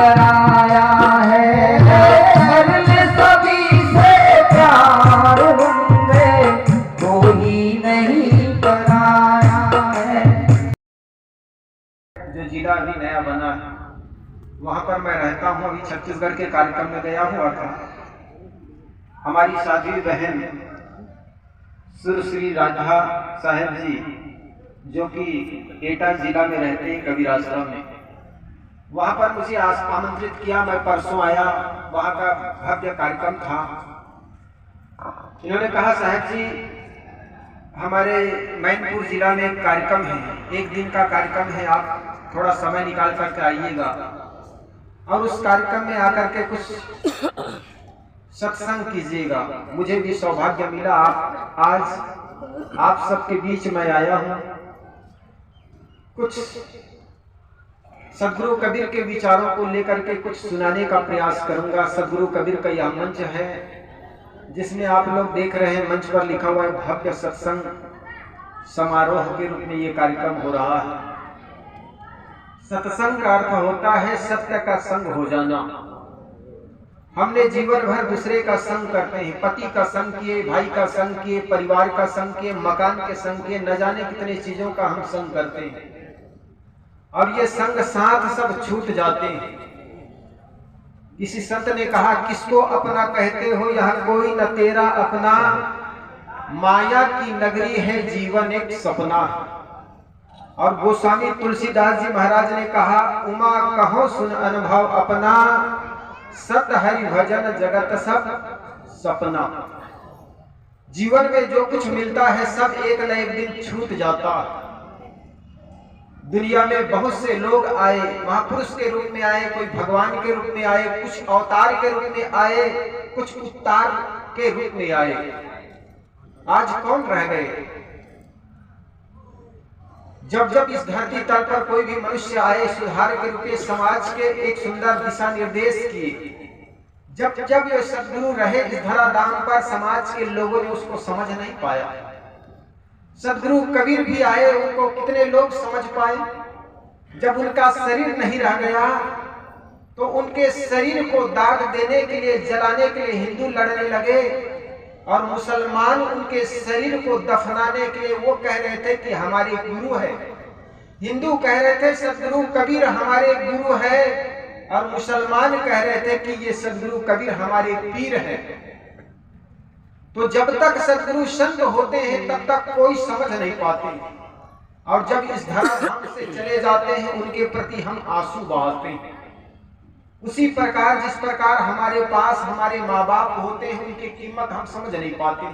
कराया है, मरने सभी से प्यार होंगे, कोई नहीं कराया है। जो जिला अभी नया बना है वहां पर मैं रहता हूं। अभी छत्तीसगढ़ के कार्यक्रम में गया हुआ था। हमारी साध्वी बहन सुश्री राधा साहेब जी जो कि एटा जिला में रहते हैं कबीर आश्रम में, वहां पर मुझे आमंत्रित किया। मैं परसों आया, वहां का भव्य कार्यक्रम था। इन्होंने कहा साहब जी हमारे मैनपुर जिला में एक कार्यक्रम है, 1 दिन का कार्यक्रम है, आप थोड़ा समय निकाल करके आइएगा और उस कार्यक्रम में आकर के कुछ सत्संग कीजिएगा। मुझे भी सौभाग्य मिला, आज आप सबके बीच में आया हूं। कुछ सदगुरु कबीर के विचारों को लेकर के कुछ सुनाने का प्रयास करूंगा। सदगुरु कबीर का यह मंच है जिसमें आप लोग देख रहे हैं, मंच पर लिखा हुआ है भव्य सत्संग समारोह के रूप में ये कार्यक्रम हो रहा है। सत्संग का अर्थ होता है सत्य का संग हो जाना। हमने जीवन भर दूसरे का संग करते हैं, पति का संग किए, भाई का संग किए, परिवार का संग किए, मकान के संग किए, न जाने कितने चीजों का हम संग करते हैं और ये संग साथ सब छूट जाते हैं। किसी संत ने कहा किसको अपना कहते हो, यह कोई न तेरा अपना, माया की नगरी है जीवन एक सपना। और गोस्वामी तुलसीदास जी महाराज ने कहा उमा कहो सुन अनुभव अपना, सत हरि भजन जगत सब सपना। जीवन में जो कुछ मिलता है सब एक न एक दिन छूट जाता है। दुनिया में बहुत से लोग आए, महापुरुष के रूप में आए, कोई भगवान के रूप में आए, कुछ अवतार के रूप में आए, कुछ उतार के रूप में आए। आज कौन रह गए? जब जब इस धरती तल पर कोई भी मनुष्य आए, सुधार के रूप में समाज के एक सुंदर दिशा निर्देश किए। जब जब ये सदगुरु रहे इस धराधाम पर, समाज के लोगों ने उसको समझ नहीं पाया। सदगुरु कबीर भी आए, उनको कितने लोग समझ पाए? जब उनका शरीर नहीं रह गया तो उनके शरीर को दाग देने के लिए, जलाने के लिए हिंदू लड़ने लगे और मुसलमान उनके शरीर को दफनाने के लिए वो कह रहे थे कि हमारे गुरु है। हिंदू कह रहे थे सदगुरु कबीर हमारे गुरु है और मुसलमान कह रहे थे कि ये सदगुरु कबीर हमारे पीर है। तो जब तक सदगुरु संत होते हैं तब तक कोई समझ नहीं पाते और जब इस धराधाम से चले जाते हैं उनके प्रति हम आंसू बहाते हैं। उसी प्रकार जिस प्रकार हमारे पास हमारे माँ बाप होते हैं उनकी कीमत हम समझ नहीं पाते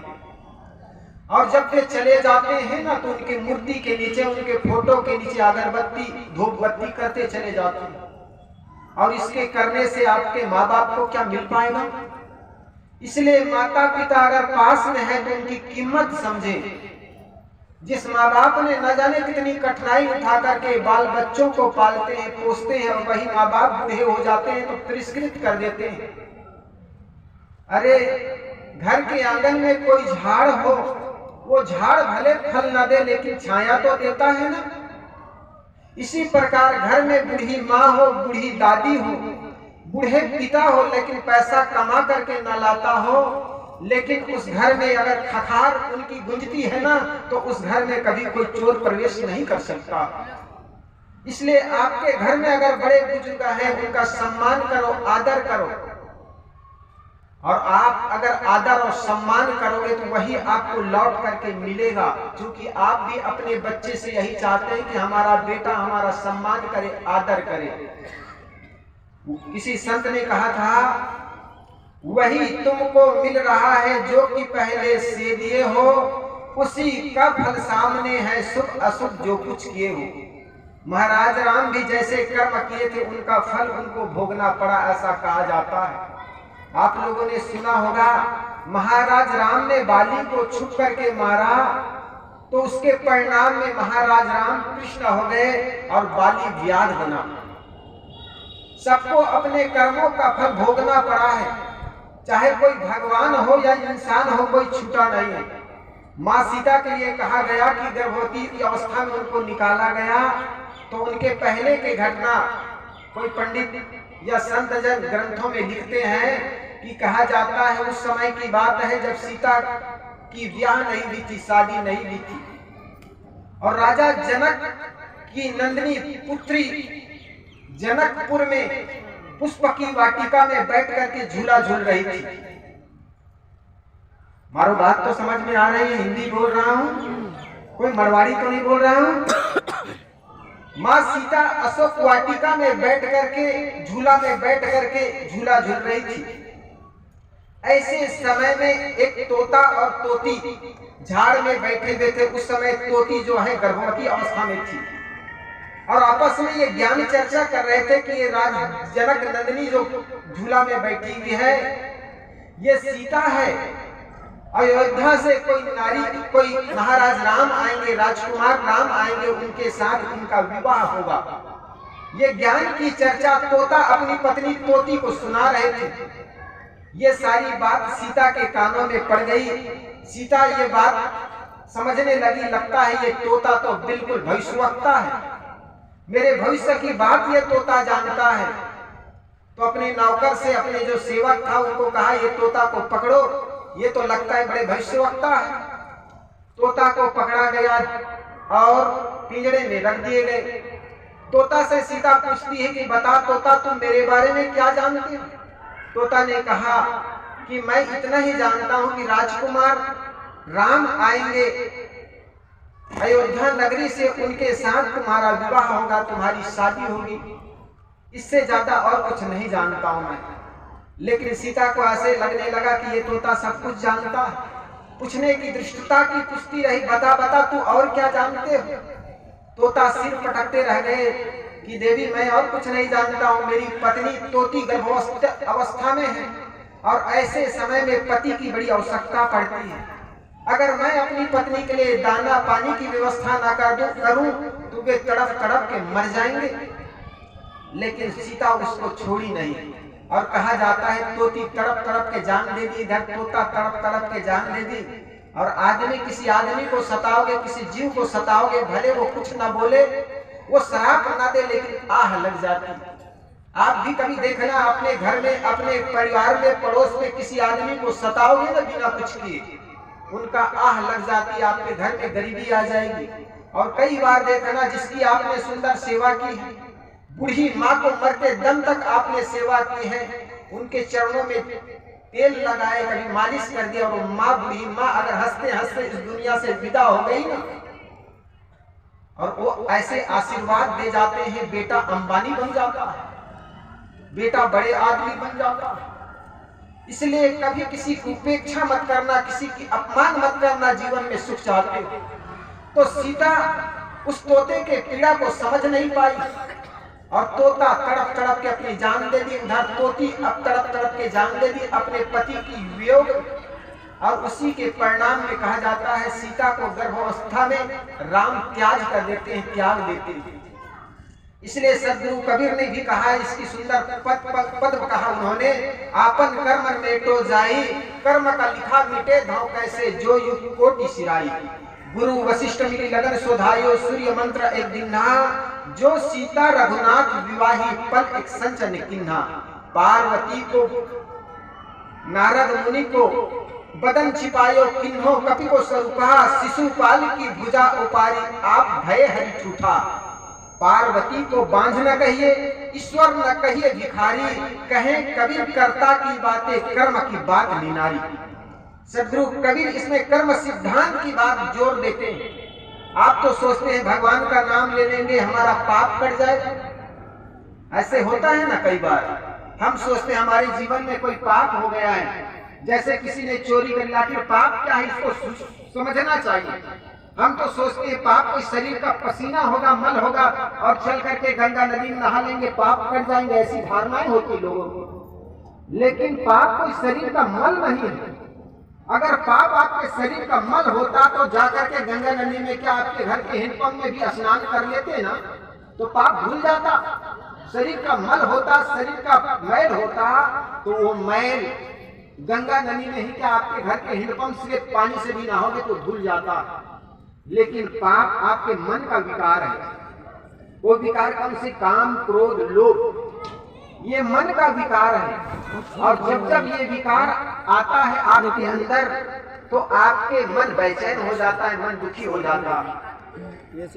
और जब वे चले जाते हैं ना तो उनकी मूर्ति के नीचे, उनके फोटो के नीचे अगरबत्ती धूप बत्ती करते चले जाते हैं। और इसके करने से आपके माँ बाप को क्या मिल पाएगा? इसलिए माता पिता अगर पास में है तो उनकी कीमत समझे। जिस माँ बाप ने न जाने कितनी कठिनाई उठा करके बाल बच्चों को पालते हैं, पोसते हैं और वही माँ बाप बूढ़े हो जाते हैं तो तिरस्कृत कर देते हैं। अरे घर के आंगन में कोई झाड़ हो, वो झाड़ भले फल न दे लेकिन छाया तो देता है ना। इसी प्रकार घर में बूढ़ी माँ हो, बूढ़ी दादी हो, बूढ़े पिता हो लेकिन पैसा कमा करके न लाता हो, लेकिन उस घर में अगर खखार उनकी गुंजती है ना तो उस घर में कभी कोई चोर प्रवेश नहीं कर सकता। इसलिए आपके घर में अगर बड़े बुजुर्ग हैं उनका सम्मान करो, आदर करो। और आप अगर आदर और सम्मान करोगे तो वही आपको लौट करके मिलेगा, क्योंकि आप भी अपने बच्चे से यही चाहते हैं कि हमारा बेटा हमारा सम्मान करे, आदर करे। किसी संत ने कहा था वही तुमको मिल रहा है जो कि पहले से दिए हो, उसी का फल सामने है, शुभ अशुभ जो कुछ किए हो। महाराज राम भी जैसे कर्म किए थे उनका फल उनको भोगना पड़ा, ऐसा कहा जाता है। आप लोगों ने सुना होगा महाराज राम ने बाली को छुप करके मारा तो उसके परिणाम में महाराज राम कृष्ण हो गए और बाली व्याध बना। सबको अपने कर्मों का फल भोगना पड़ा है, चाहे कोई भगवान हो या इंसान हो, कोई छूटा नहीं है। माँ सीता के लिए कहा गया कि गर्भवती की अवस्था में उनको निकाला गया तो उनके पहले की घटना कोई पंडित या संत जन ग्रंथों में लिखते हैं कि कहा जाता है उस समय की बात है जब सीता की ब्याह नहीं हुई थी, शादी नहीं हुई थी, और राजा जनक की नंदिनी पुत्री जनकपुर में पुष्प की वाटिका में बैठ करके झूला झूल रही थी। मारो बात तो समझ में आ रही है, हिंदी बोल रहा हूं, कोई मरवाड़ी तो नहीं बोल रहा हूं। माँ सीता अशोक वाटिका में बैठ करके झूला में बैठ करके झूला झूल रही थी। ऐसे समय में एक तोता और तोती झाड़ में बैठे हुए थे। उस समय तोती जो है गर्भवती अवस्था में थी और आपस में ये ज्ञान चर्चा कर रहे थे कि ये राज जनक नंदिनी जो झूला में बैठी हुई है ये सीता है। अयोध्या से कोई नारी, कोई महाराज राम आएंगे, राजकुमार राम आएंगे, उनके साथ उनका विवाह होगा। ये ज्ञान की चर्चा तोता अपनी पत्नी तोती को सुना रहे थे। ये सारी बात सीता के कानों में पड़ गई। सीता ये बात समझने लगी, लगता है ये तोता तो बिल्कुल भविष्यवक्ता है, मेरे भविष्य की बात ये तोता जानता है। तो अपने नौकर से, अपने जो सेवक था उनको कहा ये तोता को पकड़ो, ये तो लगता है बड़े भविष्यवक्ता है। तोता को पकड़ा गया और पिंजरे में रख दिए गए। तोता से सीता पूछती है कि बता तोता तुम मेरे बारे में क्या जानते हो। तोता ने कहा कि मैं इतना ही जानता हूं कि राजकुमार राम आएंगे अयोध्या नगरी से, उनके साथ तुम्हारा विवाह होगा, तुम्हारी शादी होगी। इससे ज्यादा और कुछ नहीं जानता हूं मैं। लेकिन सीता को ऐसे लगने लगा कि ये तोता सब कुछ जानता है। पूछने की दृष्टता की पूछती रही, बता बता तू और क्या जानते हो। तोता सिर पटकते रह गए कि देवी मैं और कुछ नहीं जानता हूँ, मेरी पत्नी तोती गर्भावस्था अवस्था में है और ऐसे समय में पति की बड़ी आवश्यकता पड़ती है। अगर मैं अपनी पत्नी के लिए दाना पानी की व्यवस्था ना करूं तो वे तड़प तड़प के मर जाएंगे। लेकिन सीता उसको छोड़ी नहीं और कहा जाता है तोती तड़प तड़प के जान दे दी, इधर तोता तड़प तड़प के जान दे दी। और आदमी किसी आदमी को सताओगे, किसी जीव को सताओगे, भले वो कुछ ना बोले, वो शराब ना दे, लेकिन आह लग जाती। आप भी कभी देखना अपने घर में, अपने परिवार में, पड़ोस में किसी आदमी को सताओगे ना बिना कुछ किए, उनका आह लग जाती, आपके घर में गरीबी आ जाएगी। और कई बार देखना जिसकी आपने सुंदर सेवा की है, बूढ़ी माँ को मरते दम तक आपने सेवा की है, उनके चरणों में तेल लगाए, कभी मालिश कर दिया, और माँ, बूढ़ी माँ अगर हंसते हंसते इस दुनिया से विदा हो गई ना, और वो ऐसे आशीर्वाद दे जाते हैं, बेटा अंबानी बन जाता है, बेटा बड़े आदमी बन जाता है। इसलिए कभी किसी की उपेक्षा मत करना, किसी की अपमान मत करना, जीवन में सुख चाहते हो। तो सीता उस तोते के पीड़ा को समझ नहीं पाई और तोता तड़प तड़प के अपनी जान दे दी, उधर तोती अब तड़प तड़प के जान दे दी अपने पति की वियोग। और उसी के परिणाम में कहा जाता है सीता को गर्भावस्था में राम त्याग कर देते हैं, त्याग देते हैं। इसलिए सदगुरु कबीर ने भी कहा, इसकी सुंदर पद कहा उन्होंने, आपन कर्म मेटो जाई, कर्म का लिखा मिटे धाव कैसे, जो युग कोटि सिराई। गुरु वशिष्ठ मिली लगन सोधायो, सूर्य मंत्र एक दिन्हा, जो सीता रघुनाथ विवाही पल एक संचन किन्हा। पार्वती को नारद मुनि को बदन छिपायो किन्हो, कपि को स्वरूपा, शिशुपाल की भुजा उपारी, आप भय हरि ठूठा। पार्वती को बांझ न कहिए, ईश्वर न कहिए भिखारी, कहें कबीर कर्ता की बातें, कर्म की बात निनारी। सदगुरु कबीर इसमें कर्म सिद्धांत की बात जोर देते हैं। आप तो सोचते हैं भगवान का नाम ले लेंगे हमारा पाप कट जाएगा, ऐसे होता है ना। कई बार हम सोचते हैं हमारे जीवन में कोई पाप हो गया है, जैसे किसी ने चोरी कर लिया, फिर पाप क्या है इसको समझना चाहिए। हम तो सोचते हैं पाप कोई शरीर का पसीना होगा, मल होगा, और चल करके गंगा नदी में नहा लेंगे, पाप कट जाएंगे, ऐसी धारणाएं होती लोगों को। लेकिन पाप कोई शरीर का मल नहीं है। अगर पाप आपके शरीर का मल होता तो जाकर के गंगा नदी में, क्या आपके घर के हैंडपंप में भी स्नान कर लेते ना, तो पाप धुल जाता। शरीर का मल होता, शरीर का मैल होता, तो वो मैल गंगा नदी में ही क्या आपके घर के हैंडपंप से पानी से भी नहाओगे तो धुल जाता। लेकिन पाप आपके मन का विकार है। वो विकार कौन से? काम, क्रोध, लोभ। ये मन का विकार है। और जब जब ये विकार आता है आपके अंदर तो आपके मन बेचैन हो जाता है, मन दुखी हो जाता है।